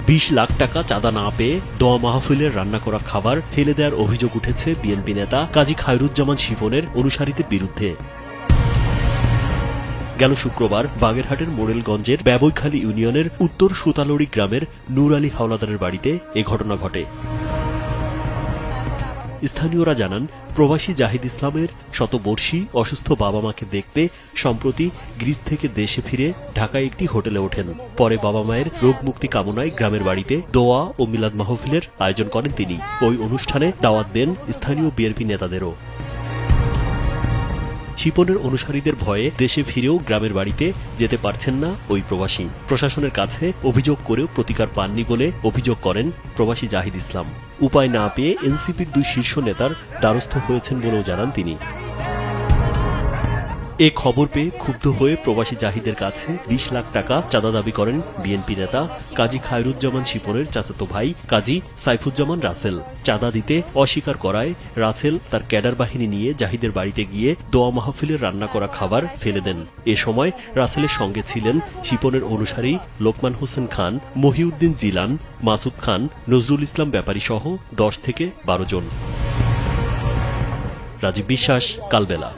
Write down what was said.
20 লাখ টাকা চাঁদা না পেয়ে দোয়া মাহফিলের রান্না করা খাবার ফেলে দেওয়ার অভিযোগ উঠেছে বিএনপি নেতা কাজী খায়রুজ্জামান শিপনের অনুসারীদের বিরুদ্ধে। গেল শুক্রবার বাগেরহাটের মোড়েলগঞ্জের ব্যবইখালী ইউনিয়নের উত্তর সুতালড়ি গ্রামের নূর আলী হাওলাদারের বাড়িতে এ ঘটনা ঘটে। স্থানীয়রা জানান, প্রবাসী জাহিদ ইসলামের শতবর্ষী অসুস্থ বাবা মাকে দেখতে সম্প্রতি গ্রিস থেকে দেশে ফিরে ঢাকায় একটি হোটেলে ওঠেন। পরে বাবা মায়ের রোগ মুক্তি কামনায় গ্রামের বাড়িতে দোয়া ও মিলাদ মাহফিলের আয়োজন করেন তিনি। ওই অনুষ্ঠানে দাওয়াত দেন স্থানীয় বিএনপি নেতাদেরও। শিপনের অনুসারীদের ভয়ে দেশে ফিরেও গ্রামের বাড়িতে যেতে পারছেন না ওই প্রবাসী। প্রশাসনের কাছে অভিযোগ করেও প্রতিকার পাননি বলে অভিযোগ করেন প্রবাসী জাহিদ ইসলাম। উপায় না পেয়ে এনসিপির 2 শীর্ষ নেতার দ্বারস্থ হয়েছেন বলেও জানান তিনি। এ খবর পেয়ে ক্ষুব্ধ হয়ে প্রবাসী জাহিদের কাছে 20 লাখ টাকা চাঁদা দাবি করেন বিএনপি নেতা কাজী খায়রুজ্জামান শিপনের চাচাতো ভাই কাজী সাইফুজ্জামান রাসেল। চাঁদা দিতে অস্বীকার করায় রাসেল তার ক্যাডার বাহিনী নিয়ে জাহিদের বাড়িতে গিয়ে দোয়া মাহফিলের রান্না করা খাবার ফেলে দেন। এ সময় রাসেলের সঙ্গে ছিলেন শিপনের অনুসারী লোকমান হোসেন খান, মহিউদ্দিন জিলান, মাসুদ খান, নজরুল ইসলাম ব্যাপারী সহ 10 থেকে 12 জন। রাজীব বিশ্বাস, কালবেলা।